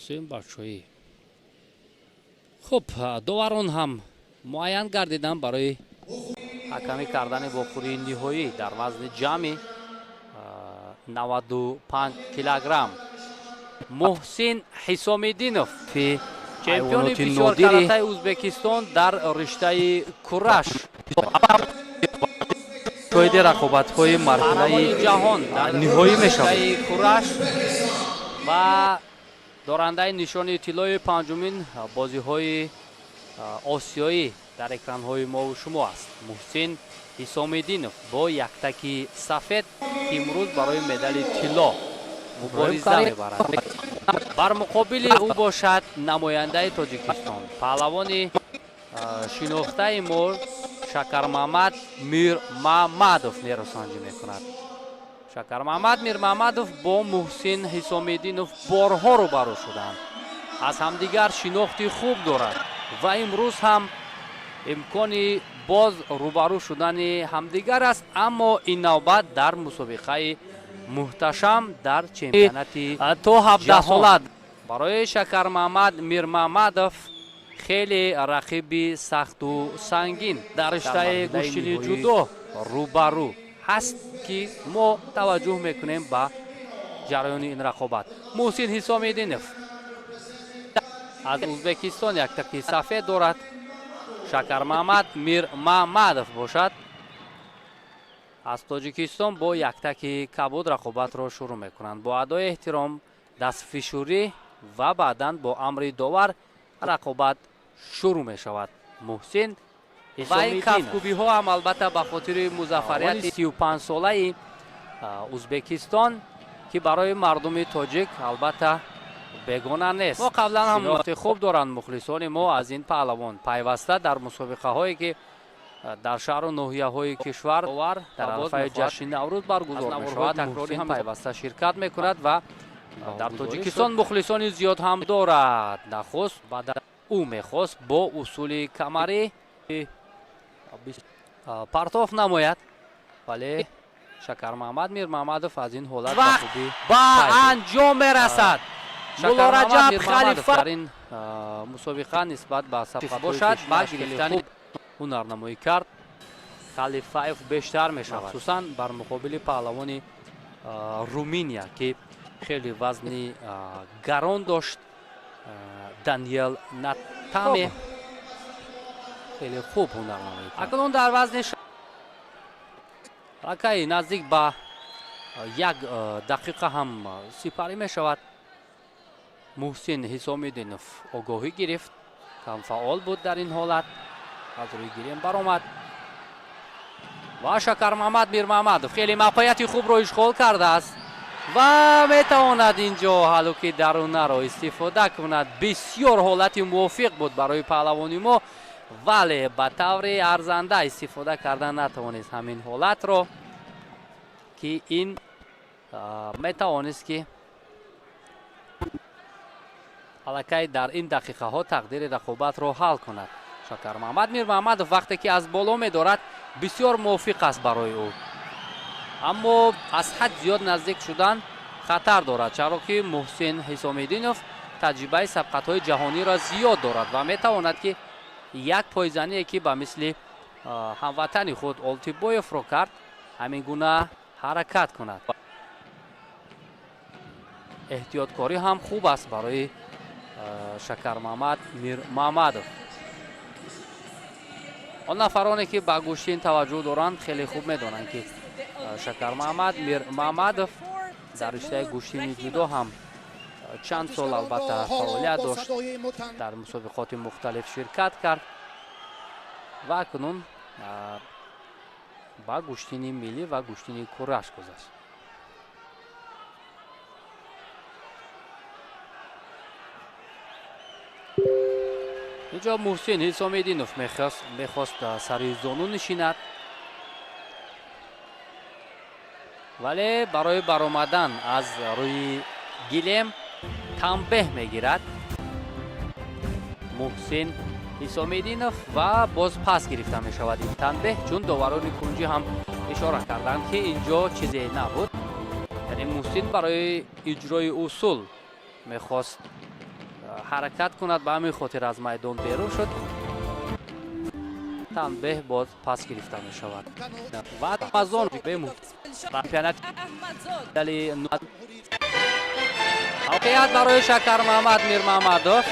محسن بچه‌ای. خب دوارون هم معین گردیدن برای حکمی کردن بخوری نهایی در وزن جمعی 95 کیلوگرم. محسن حسامیدینوف چمپیون بسیار کراته ازبکستان در رشته کورش شاهد رقابت‌های مرحله جهان در نهایی میشود. کورش و دارنده نشان طلای پنجمین بازی‌های آسیایی در اکران‌های ما و شما است. محسن حسامیدینوف با یک تکی سفید که امروز برای مدال طلا مبارزه می‌برد. بر مقابل او باشد نماینده تاجیکستان پهلوان شناخته ما شکرمحمد میرمحمدوف نیروسنجی میکند. شکرمحمد میرمحمدوف با محسن حسامیدینوف بارها روبرو شدند، از همدیگر شناختی خوب دارد و امروز هم امکانی باز روبرو شدن همدیگر است، اما این نوبت در مسابقه محتشم در چمپیونات تا 17 ساله برای شکرمحمد میرمحمدوف خیلی رقیب سخت و سنگین در رشته گوشتنی جودو روبرو هست که ما توجه میکنیم به جریان این رقابت. محسن حسامیدینوف از ازبکستان یک تکی سفید دارد، شکرمحمد میرمحمدوف باشد از تاجیکستان با یک تکی کبود رقابت را شروع میکنند. با ادای احترام دستفشاری و بعداً با امر داور رقابت شروع می شود. محسن و این کفکوبی ها هم البته به خاطر مظفریت 35 ساله ازبکستان که برای مردم تاجیک البته بیگانه نیست. ما قبلا هم نقطه خوب دارند مخلصان ما از این پهلوان پیوسته در مسابقه هایی که در شهر و ناحیه های کشور در عرفه جشن نوروز برگزار می شود. تکراری هم پیوسته شرکت می کند و در تاجیکستان مخلصان زیاد هم دارد. نخست بعد او میخواست با اصول کمری پرتاف نماید، ولی شکرمحمد میرمحمدوف از این حالت به انجام میرسد. شکرمحمد خلیفه در این مسابقه نسبت به سبقت باشد با گرفتن هنرنمایی کرد خلیفه بیشتر میشود، خصوصا بر مقابل پهلوان رومینیا که خیلی وزن گران داشت. دانیل ناتامی خیلی خوب هنرنمایی کرد. اکنون در وزن رکای نزدیک به 1 دقیقه هم سپری می شود. محسن حسامیدینوف آگاهی گرفت، کم فعال بود در این حالت، از روی گیریم برآمد و شکرمحمد میرمحمدوف خیلی موقعیت خوب رو اشغال کرده است و میتواند اینجا حلقه درونه را استفاده کند. بسیار حالت موافق بود برای پهلوانی ما، ولی به طور ارزنده استفاده کردن نتوانست همین حالت را که این میتوانست که حلقه در این دقیقه ها تقدیر رقابت را حل کند. شکرمحمد میرمحمدوف وقتی که از بالا میدارد بسیار موافق است برای او، اما از حد زیاد نزدیک شدن خطر دارد، چرا که محسن حسامیدینوف تجربه سبقت‌های جهانی را زیاد دارد و میتواند که یک پایزنی که به مثل هموطن خود آلتیبایوف را کرد همین گونه حرکت کند. احتیاطکاری هم خوب است برای شکرمحمد میرمحمدوف. آن نفرانی که به گوشتن توجه دارند خیلی خوب میدانند که شکرمحمد میرمحمدوف در رشته گوشتنی جودو هم چند سال البته فعالیت داشت، در مسابقات مختلف شرکت کرد و اکنون با گوشتنی ملی و گوشتنی کورش گذشت. اینجا محسن حسامیدینوف میخواست سر زانو نشیند، ولی برای برآمدن از روی گلیم تنبیه میگیرد محسن حسامیدینوف و باز پس گرفته می شود این تنبیه، چون داوران کنجی هم اشاره کردند که اینجا چیزی نبود. یعنی محسن برای اجرای اصول میخواست ҳаракат кунад, ба ҳамин хотир аз майдон берун шуд. танбеҳ боз пас гирифта мешавад ва аз он муваффақият барои Шакармаҳмад Мирмаҳмадов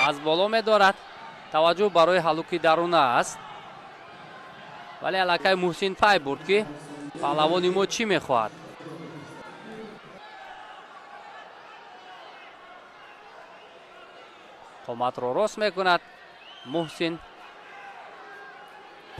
аз боло медорад. таваҷҷӯҳ барои ҳалуки даруна аст, вале аллакай Муҳсин пай бурд ки паҳлавони мо чӣ мехоҳад. қоматро рост мекунад Муҳсин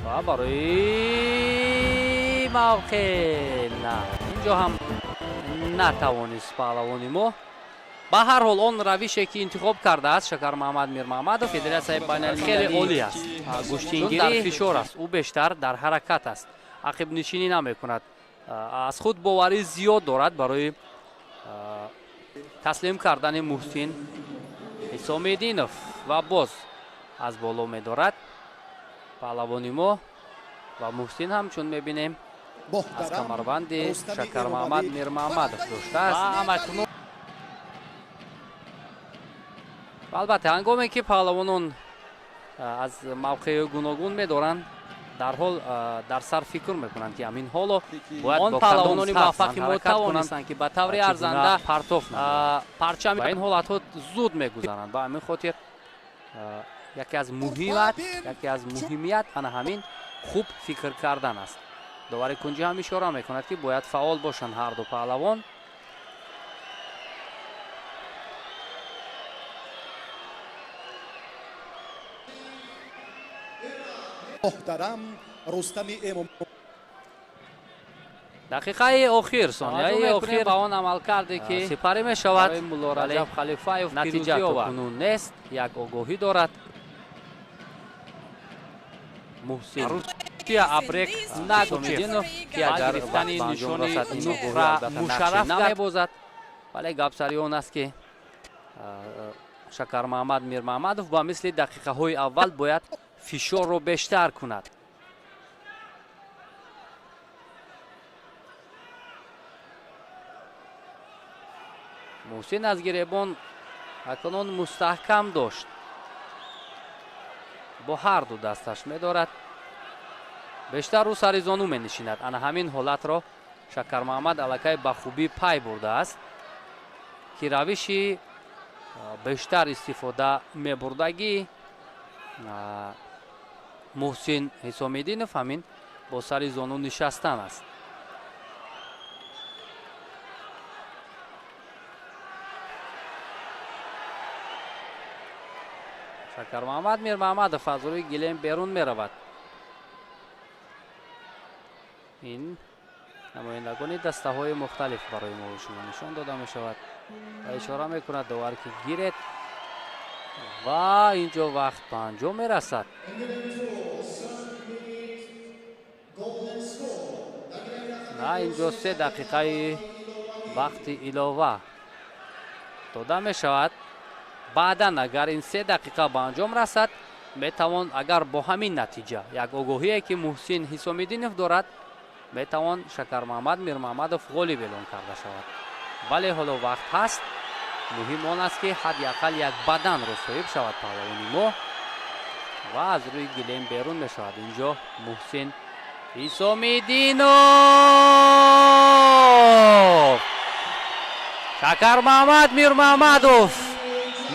ва барои мавқеъ на инҷо ҳам натавонист паҳлавони мо. ба ҳар ҳол он равише ки интихоб кардааст Шакармаҳмад Мирмаҳмадов федератсияи байналмилалӣ хеле олӣ аст. Гӯштингирӣ дар фишор аст, ӯ бештар дар ҳаракат аст, ақибнишинӣ намекунад. аз худ боварӣ зиёд дорад барои таслим кардани Муҳсин. Исомиддинов ва боз аз боло медорад паҳлавони мо ва Муҳсин ҳам чун мебинем аз камарбанди Шакармаҳмад Мирмаҳмадов доштааст. албатта ҳангоме ки паҳлавонон аз мавқеъҳои гуногун медоранд, дарҳол дар сар фикр мекунанд ки ҳамин ҳоло бояд он паҳлавонони муваффақи мо тавонистанд ки ба таври арзанда парчами ба ин ҳолатҳо зуд мегузаранд. ба ҳамин хотир яке аз муҳимият ана ҳамин хуб фикр кардан аст. довари кунҷӣ ҳам ишора мекунад ки бояд фаъол бошанд ҳар ду паҳлавон. дақиқаи охир, сонияи охир ба он амал карде ки сипарӣ мешавад. Раҷаб Халифаев натиҷа токунун нест, як огоҳӣ дорад. Муҳсин абрек Исомиддинов ки агар гирифтани нишони нуқра мушарраф намебозад, вале гапсари он аст ки Шакармаҳмад Мирмаҳмадов ба мисли дақиқаҳои аввал бояд фишорро бештар кунад. Муҳсин аз гиребон акнун мустаҳкам дошт, бо ҳар ду дасташ медорад, бештар рӯ сари зону менишинад. ана ҳамин ҳолатро Шакармаҳмад аллакай ба хубӣ пай бурдааст ки равиши бештар истифода мебурдагӣ Муҳсин Исомиддинов ҳамин бо сари зону нишастан аст. Шакармаҳмад Мирмаҳмадов аз рӯи гилем берун меравад. ин намояндагони дастаҳои мухталиф барои мо шумо нишон дода мешавад ва ишора мекунад довар ки гиред ва инҷо вақт ба анҷом мерасад. на инҷо 3 дақиқаи вақти илова дода мешавад. баъдан агар ин 3 дақиқа ба анҷом расад, метавон агар бо ҳамин натиҷа як огоҳие ки Муҳсин Исомиддинов дорад, метавон Шакармаҳмад Мирмаҳмадов ғолиб эълон карда шавад. вале ҳоло вақт ҳаст. муҳим он аст ки ҳадяқал як баданро соҳиб шавад паҳлавони мо ва аз рӯи гилем берун мешавад. инҷо Муҳсин Исомиддинов, Шакармаҳмад Мирмаҳмадов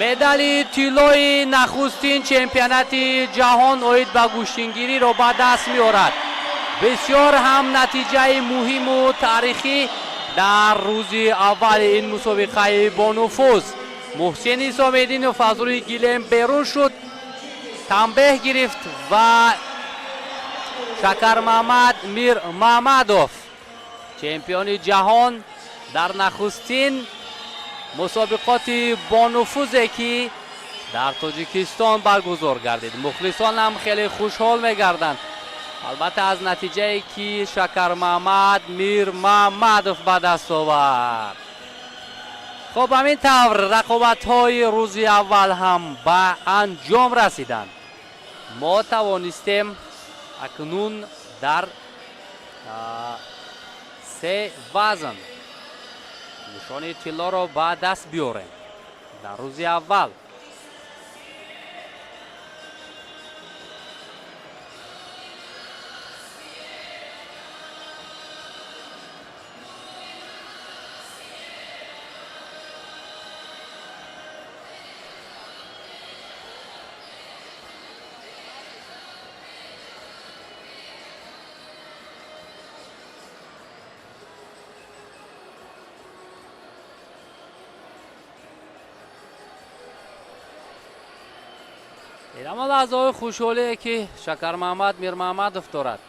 медали тиллои нахустин чемпионати ҷаҳон оид ба гӯштингириро ба даст меорад. бисёр ҳам натиҷаи муҳиму таърихӣ дар рӯзи аввали ин мусобиқаи бонуфуз. Муҳсин Исомиддинов аз рӯи гилем берун шуд, танбеҳ гирифт ва Шакармаҳмад Мирмаҳмадов чемпиони ҷаҳон дар нахустин мусобиқоти бонуфузе ки дар Тоҷикистон баргузор гардид. мухлисон ҳам хеле хушҳол мегарданд, албатта аз натиҷае ки Шакармаҳмад Мирмаҳмадов ба даст овард. хуб, ҳамин тавр рақобатҳои рӯзи аввал ҳам ба анҷом расиданд. мо тавонистем акнун дар 3 вазн нишони тиллоро ба даст биёрем дар рӯзи аввал. ама лаҳзаҳои хушҳолие ки Шакармаҳмад Мирмаҳмадов дорад.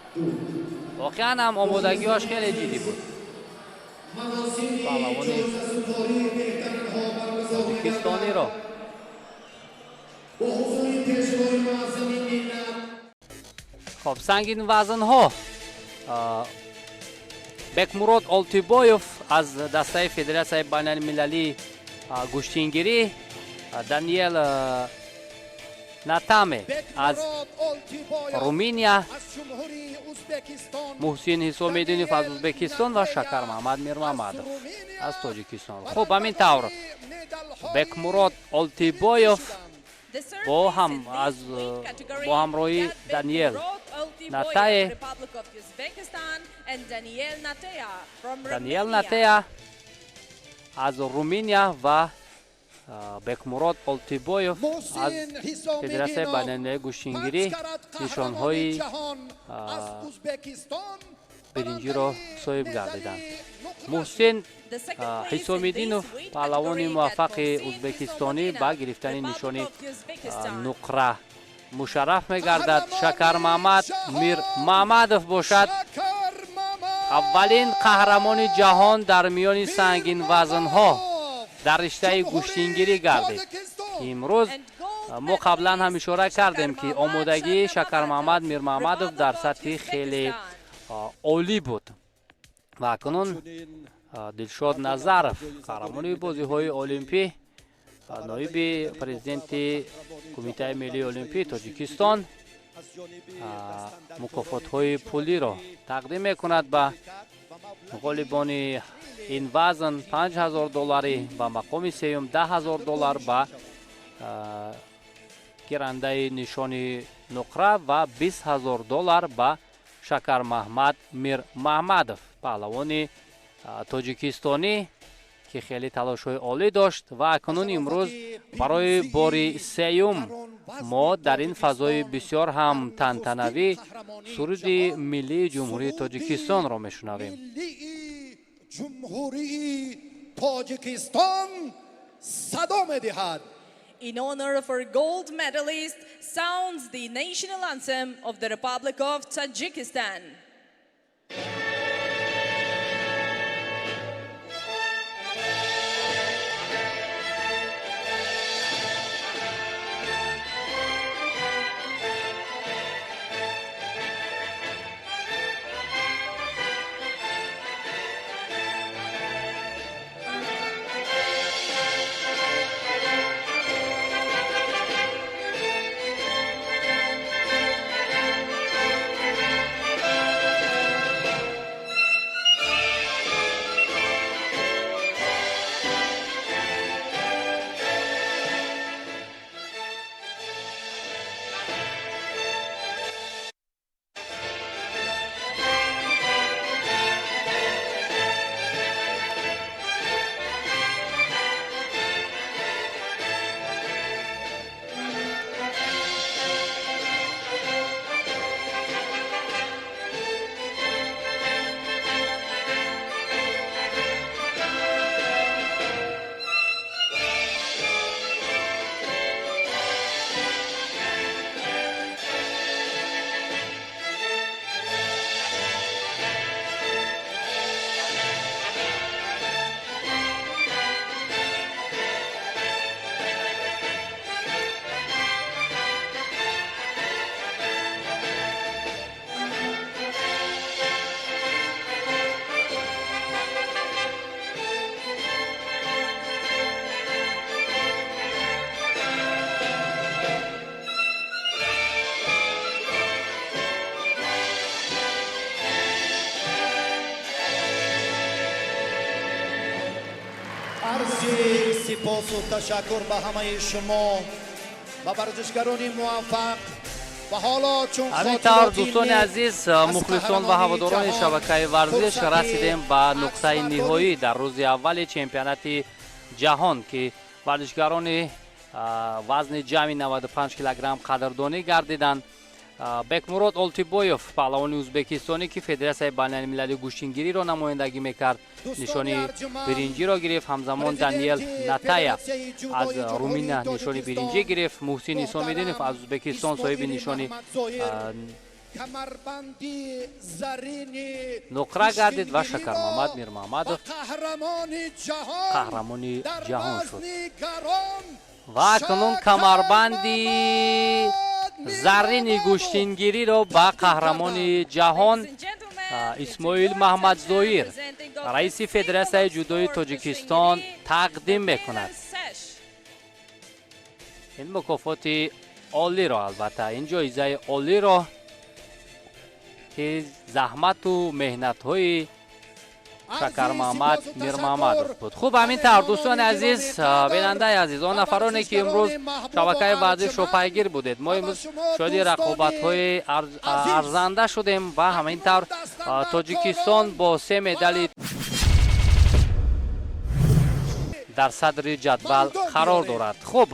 воқеан ҳам омодагиҳош хеле ҷиддӣ буд. паҳлавони тоҷикистониро хоб сангин вазнҳо Бекмурод Олтибоев аз дастаи Федератсияи байналмилалии гӯштингирӣ, Даниел Натаме аз Румыния, Муҳсин Ҳисомиддинов аз Ӯзбекистон ва Шакармаҳмад Мирмаҳмадов аз Тоҷикистон. хуб ҳамин тавр Бекмурод Олтибоев бо ҳамроҳи Даниел Натея аз Румыния ва Бекмурод Олтибоев аз Федератсияи байналмилалии гӯштингирӣ нишонҳои биринҷиро соҳиб гардиданд. Муҳсин Ҳисомиддинов паҳлавони муваффақи ӯзбекистонӣ ба гирифтани нишони нуқра мушарраф мегардад. Шакармаҳмад Мирмаҳмадов бошад аввалин қаҳрамони ҷаҳон дар миёни сангинвазнҳо дар риштаи гӯштингирӣ гардид. имрӯз мо қаблан ҳам ишора кардем ки омодагии Шакармаҳмад Мирмаҳмадов дар сатҳи хеле олӣ буд ва акнун Дилшод Назаров, қаҳрамони бозиҳои олимпӣ, ноиби президенти Кумитаи Миллии Олимпии Тоҷикистон, мукофотҳои пулиро тақдим мекунад ба ғолибони ин вазн $5000 ба мақоми сеюм $10000 ба гирандаи нишони нуқра ва $20000 ба Шакармаҳмад Мирмаҳмадов, паҳлавони тоҷикистонӣ ки хеле талошҳои олӣ дошт ва акнун имрӯз барои бори сеюм мо дар ин фазои бисёр ҳам тантанавӣ суруди миллии ҷумҳурии Тоҷикистонро мешунавем. ҷумҳурии Тоҷикистон садо медиҳад. In honor of our gold medalist, sounds the national anthem of the Republic of Tajikistan. عرضی سپاس و تشکر به همه شما و ورزشکاران موفق و حالا چون همین طور دوستان عزیز مخلصان و هواداران شبکه ورزش رسیدیم به نقطه نهایی در روز اول چمپیونات جهان که ورزشکاران وزن جمعی 95 کیلوگرم قدردانی گردیدند. بکمرود اولتیبویف پهلوان ازبکستانی که فدراسیون بین‌المللی گوشتنگیری را نمایندگی میکرد نشانی برنجی را گرفت. همزمان دانیل نتایا از رومینیا نشانی برنجی گرفت. محسن اسامیدینوف از ازبکستان صاحب نشانی نقره گردید و شکر محمد میر محمدوف قهرمان جهان شد و اکنون کمربندی زرین گوشتنگیری را به قهرمان جهان اسماعیل محمد زویر رئیس فدراسیون جودوی تاجیکستان تقدیم میکند. این مکافات عالی را البته این جایزه عالی را که زحمت و مهنت های شکر محمد میر محمد بود. خوب همین طور دوستان عزیز بیننده عزیز آن نفرانی که امروز شبکه ورزش رو پیگیر بودید ما امروز شاید رقابت های ارزنده شدیم و همین طور تاجیکستان با 3 مدال در صدر جدول قرار دارد. خوب